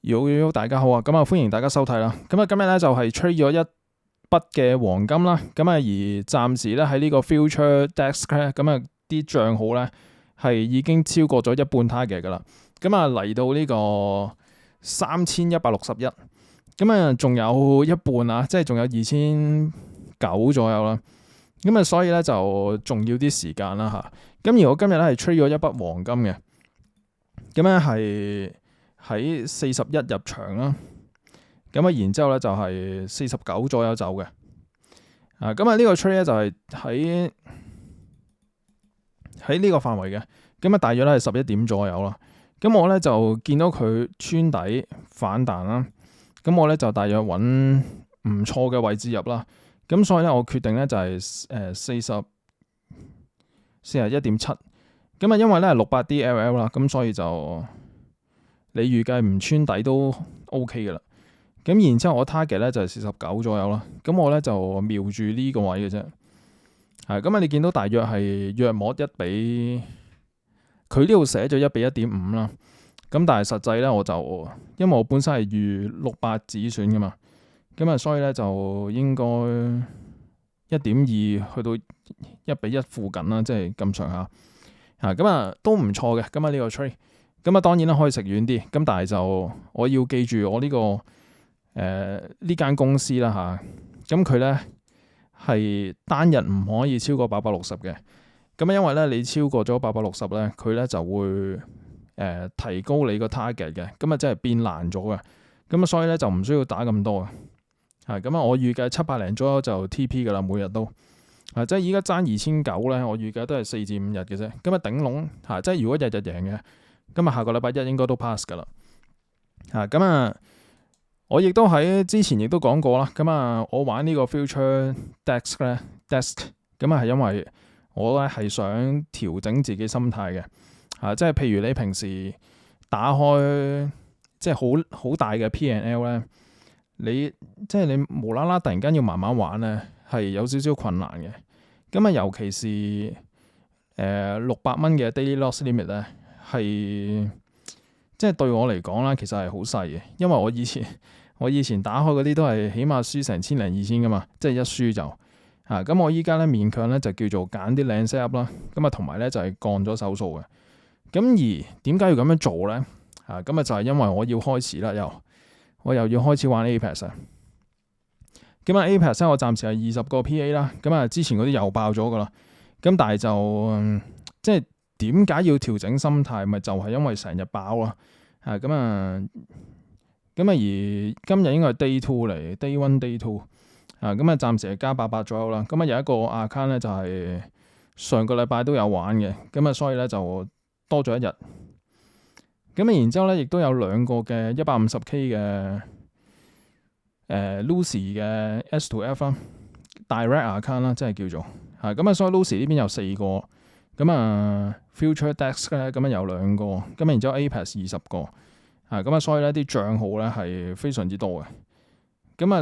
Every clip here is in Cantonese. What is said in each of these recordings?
Yo，大家好啊！咁啊，歡迎大家收睇啦。咁啊，今日咧就係 trade 咗一筆嘅黃金啦。咁啊，而暫時咧喺呢個 future desk 咧，咁啊啲帳號咧係已經超過咗一半 target 噶啦。咁啊嚟到呢個3161，咁啊仲有一半啊，即係仲有2900左右啦。咁啊，所以咧就仲要啲時間啦嚇。咁而我今日咧係 trade 咗一筆黃金嘅，咁咧係喺41入場啦，咁啊然之後咧就係49左右走嘅，咁啊呢個 trade 咧就係喺呢個範圍嘅，咁啊大約咧係11點左右啦，咁我咧就見到佢穿底反彈啦，咁我咧就大約揾唔錯嘅位置入啦，咁所以咧我決定咧就係41.7，咁啊因為咧係600 DLL 啦，咁所以就你預計唔穿底都 OK 嘅啦，咁然之後我 target 咧就係49左右啦，咁我咧就瞄住呢個位嘅啫，咁啊你見到大約係約莫1比，佢呢度寫咗1比 1.5 啦，咁但係實際咧我就因為我本身係預600止損噶嘛，咁啊所以咧就應該1.2去到1比1附近啦，即係咁上下，咁啊都唔錯嘅，咁啊呢個 trade。咁啊，當然啦，可以食遠啲。咁但係就我要記住我呢呢間公司啦嚇。咁佢咧係單日唔可以超過860嘅。咁因為咧你超過咗860咧，佢咧就會提高你個 target 嘅。咁啊，即係變難咗嘅。咁啊，所以咧就唔需要打咁多嘅。咁啊，我預計700零左右就 TP 噶啦，每日都。即係依家爭2900咧，我預計都係4至5日嘅啫。咁啊，頂籠即係如果日日贏嘅。今日下個禮拜一應該都 pass 噶啦，咁啊，我亦都喺之前亦都講過啦，咁啊，我玩呢個 future desk 咧 desk，咁啊係因為我咧係想調整自己心態嘅，即係譬如你平時打開即係好大嘅 P&L 咧，即係你無啦啦突然間要慢慢玩咧，係有少少困難嘅，咁啊尤其是600蚊嘅 daily loss limit 咧。係即係對我嚟講啦，其實係好細嘅，因為我以前打開嗰啲都係起碼輸成1000零2000噶嘛，即係一輸就咁我依家咧勉強咧就叫做揀啲靚 set up 啦，咁啊同埋咧就係降咗手數嘅。咁而點解要咁樣做咧？咁啊就係因為我要開始啦，我又要開始玩 Apex 啊。咁啊 Apex 咧我暫時係20個 PA 啦，咁啊之前嗰啲又爆咗噶啦，咁但係就即係。點解要調整心態？咪就係因為成日爆啦，咁啊，而今日應該係 day 2嚟 ，day 1 day 2，咁啊暫時係加800左右啦。咁啊有一個 account 咧就係上個禮拜都有玩嘅，咁啊所以咧就多咗一日。咁啊然之後咧亦都有2個嘅 150K 嘅Lucy 嘅 S2F 啦 ，direct account 啦，即係叫做咁啊所以 Lucy 呢邊有4個。咁啊 future desk 咧咁啊有2個，咁然之後 Apex 20個，咁啊所以咧啲帳號咧係非常之多嘅。咁啊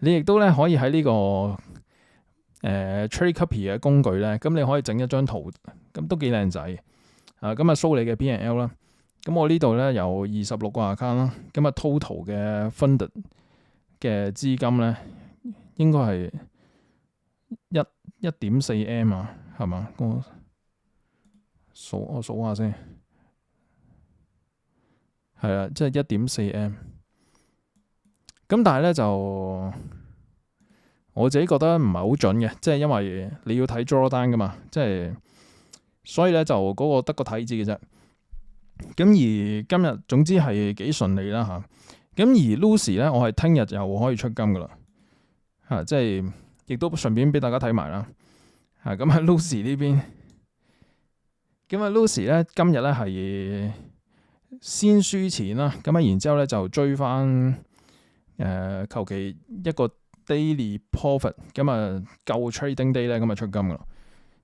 你亦都咧可以喺呢個trade copy 嘅工具咧，咁你可以整一張圖，咁都幾靚仔。咁啊 show 你嘅 P&L 啦。咁我呢度咧有26個 account 啦，咁啊 total 嘅 funded 嘅資金咧應該係1.4M 啊。係嘛？我數下先，係啊，即係1.4M。咁但係咧就我自己覺得唔係好準嘅，即係因為你要睇 drawdown 噶嘛，即係所以咧就嗰個得個睇字嘅啫。咁而今日總之係幾順利啦嚇。咁而 Lucy 咧，我係聽日又可以出金噶啦，即係亦都順便俾大家睇埋啦。咁喺 Lucy 呢邊，咁啊 Lucy 咧今日咧係先輸錢啦，咁啊然之後咧就追翻求其一個 daily profit，咁啊夠 trading day 咧咁啊出金噶啦，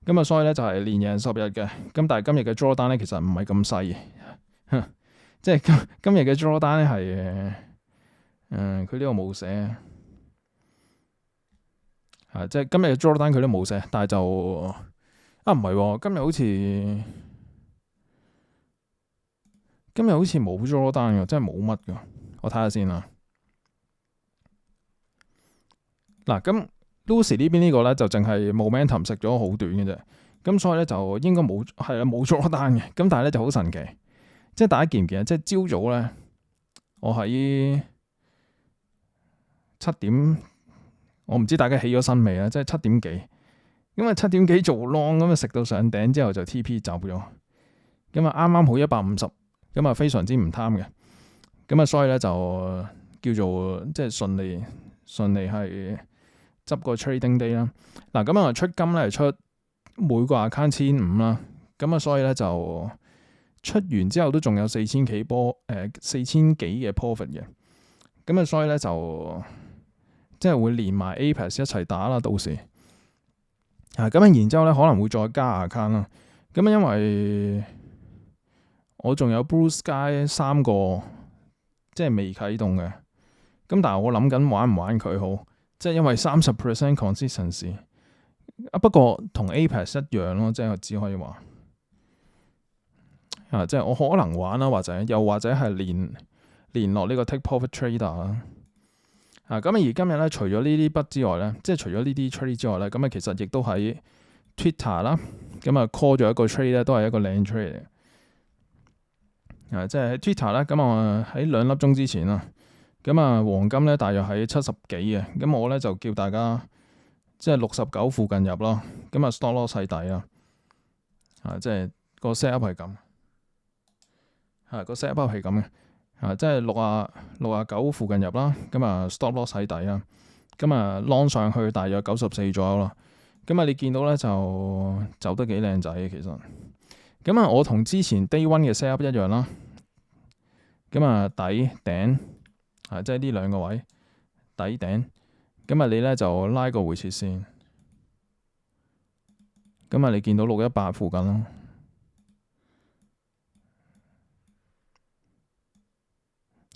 咁啊所以咧就係連贏10日嘅，咁但係今日嘅 drawdown 咧其實唔係咁細嘅，即係今日嘅 drawdown 咧係佢呢度冇寫。即係今日嘅 drawdown 佢都冇寫，但係就唔係，今日今日好似冇 drawdown 嘅，真係冇乜㗎。我睇下先啦。嗱，咁 Lucy 呢邊呢個咧就淨係 momentum 食咗好短嘅啫。咁所以咧就應該冇冇 drawdown嘅。咁但係咧就好神奇，即係大家見唔見啊？即係朝早咧，我喺7點，我唔知大家起咗身未啊？即係7點幾，咁啊7點幾做 long 咁啊，食到上頂之後就 TP 走咗。咁啊啱啱好150，咁啊非常之唔貪嘅。咁啊所以咧就叫做即係順利係執個 trading day 啦。嗱，咁啊出金咧係出每個 account 1500啦。咁啊所以咧就出完之後都仲有4000幾嘅 profit 嘅。咁啊所以咧就即係會連埋 Apex 一齊打啦，到時咁啊然之後咧可能會再加 account 啦。咁啊因為我仲有 Blue Sky 3個即係未啟動嘅，咁但係我諗緊玩唔玩佢好，即係因為30% consistency 不過同 Apex 一樣咯，即係我只可以話即係我可能玩啦，又或者係連落呢個 Take Profit Trader 啦。咁而今日咧，除咗呢啲筆之外咧，即係除咗呢啲 trade 之外咧，咁啊其實亦都喺 Twitter 啦，咁啊 call 咗一個 trade 咧，都係一個靚 trade 嚟。即係喺 Twitter 咧，咁啊喺2粒鐘之前啦，咁啊黃金咧大約喺70幾嘅，咁我咧就叫大家即係69附近入咯，咁啊 stop loss 細底啦，即係個 set up 係咁，個 set up 係咁嘅，即係69附近入啦，咁啊 stop loss 細底啦，咁啊 long 上去大約94左右啦，咁啊你見到咧就走得幾靚仔嘅其實。咁啊，我同之前 Day One 嘅 set up 一樣啦。咁啊，底頂即係呢兩個位底頂。咁啊，你咧就拉個回撤線。咁啊，你見到618附近咯。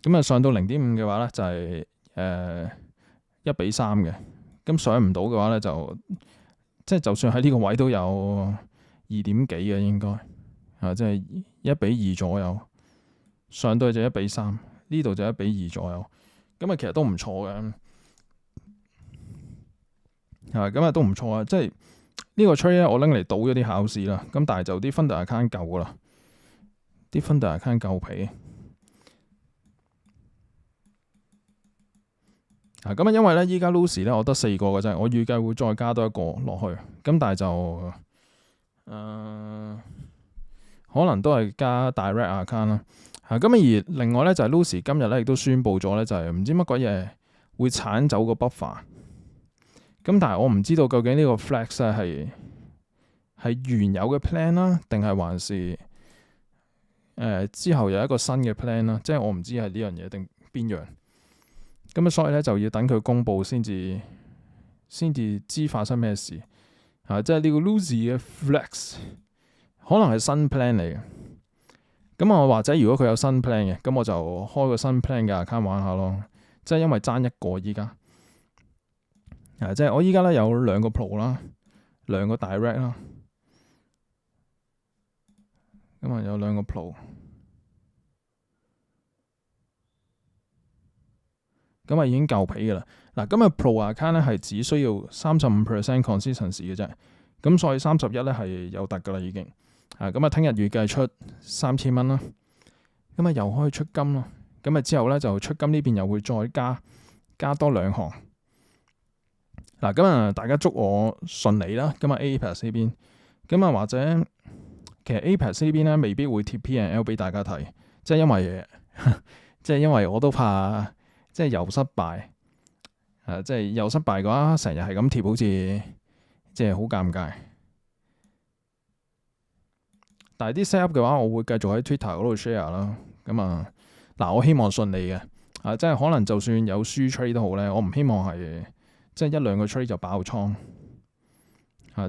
咁啊，上到0.5嘅話咧，就係1:3嘅。咁上唔到嘅話咧，就即係就算喺呢個位都有2點幾嘅應該。即係1:2左右，上到去就1:3，呢度就1:2左右，咁啊其實都唔錯嘅，咁啊都唔錯啊！即係呢個 trade 咧，我拎嚟賭咗啲考試啦，咁但係就啲 funded account 夠噶啦，啲 funded account 夠皮。咁啊因為咧依家 Lucy 咧我得4個嘅啫，我預計會再加多一個落去，咁但係就可能都係加 direct account 啦。咁而另外咧就係 Lucy 今日咧亦都宣布咗咧，就係唔知乜鬼嘢會剷走個 buffer。咁但係我唔知道究竟呢個 flex 咧係原有嘅 plan 啦，定係還是之後有一個新嘅 plan 啦？即係我唔知係呢樣嘢定邊樣。咁啊，所以咧就要等佢公佈先至知發生咩事。即係呢個 Lucy 嘅 flex。可能係新 plan 嚟嘅，咁啊或者如果佢有新 plan 嘅，咁我就開個新 plan 嘅 account 玩下咯。即係因為爭一個依家，即係我依家咧有2個 pro 啦，2個 direct 啦，咁啊有2個 pro，咁啊已經夠皮噶啦。嗱，今日 pro account 咧係只需要35% consistency 嘅啫，咁所以31咧係有突噶啦已經。咁啊，聽日預計出3000蚊啦，咁啊又可以出金咯，咁啊之後咧就出金呢邊又會再加多2行。嗱，咁啊大家祝我順利啦。咁啊 Apex 呢邊，咁啊或者其實 Apex 呢邊咧未必會貼 P&L 俾大家睇，即係因為我都怕即係又失敗，即係又失敗嘅話，成日係咁貼，好似即係好尷尬。但係啲 set up 嘅話，我會繼續喺 Twitter 嗰度 share 啦。咁啊，嗱，我希望順利嘅，即係可能就算有輸 trade 都好咧，我唔希望係即係1-2個 trade 就爆倉，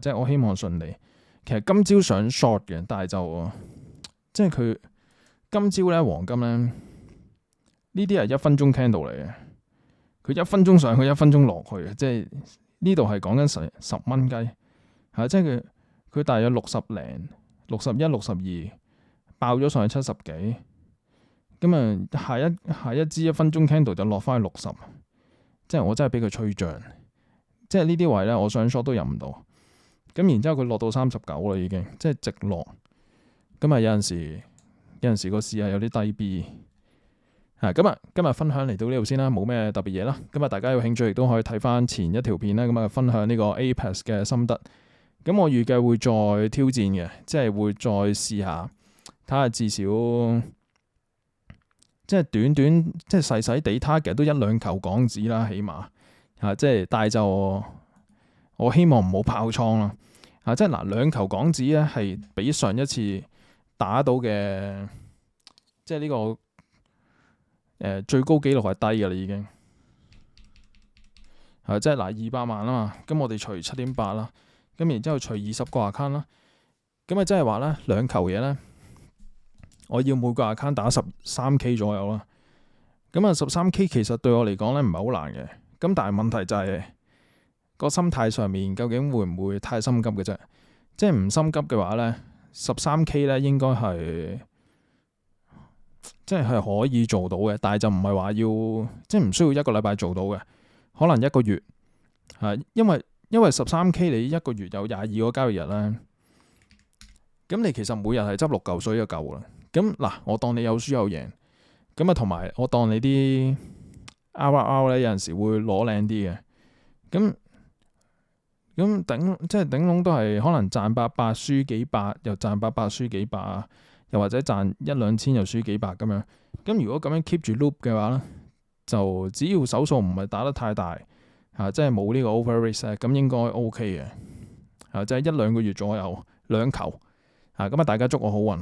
即係我希望順利。其實今朝想 short 嘅，但係就即係佢今朝咧黃金咧呢啲係1分鐘 candle 嚟嘅，佢1分鐘上去1分鐘落去嘅，即係呢度係講緊10蚊雞，即係佢大約60零。61、62爆咗上去70幾，咁下一支1分鐘 candle 就落翻去60，即係我真係俾佢吹脹，即係呢啲位咧我上 short 都入唔到，咁然之後佢落到39啦已經，即係直落，咁啊有陣時個市係有啲低 B。咁啊，今日分享嚟到呢度先啦，冇咩特別嘢啦。咁啊，大家有興趣亦都可以睇翻前一條片啦。咁啊，分享呢個 Apex 嘅心得。咁我預計會再挑戰嘅，即係會再試下，睇下至少即係短即係細細地 target 都1-2球港紙啦，起碼即係，但係就我希望唔好爆倉啦。即係嗱，2球港紙咧係比上一次打到嘅，即係呢個。最高紀錄係低嘅啦，已經即係嗱200萬啊嘛，咁我哋除7.8啦，咁然之後除20個 account 啦，咁啊即係話咧2球嘢咧，我要每個 account 打13K 左右啦，咁啊13K 其實對我嚟講咧唔係好難嘅，咁但係問題就係個心態上面究竟會唔會太心急嘅啫？即係唔心急嘅話咧，13K 咧應該係。即係可以做到嘅，但係就唔係話要，即係唔需要1個禮拜做到嘅，可能1個月因為 13K 你1個月有22個交易日咧，咁你其實每日係執6嚿水就夠啦。咁嗱，我當你有輸有贏，咁啊同埋我當你啲 RRR 咧有陣時會攞靚啲嘅，咁即係頂籠都係可能賺800輸幾百，又賺800輸幾百啊。又或者賺1-2千又輸幾百咁樣，咁如果咁樣 keep 住 loop 嘅話咧，就只要手數唔係打得太大即係冇呢個 over risk 咧，咁應該 OK 嘅，即係1-2個月左右2球咁啊，大家祝我好運。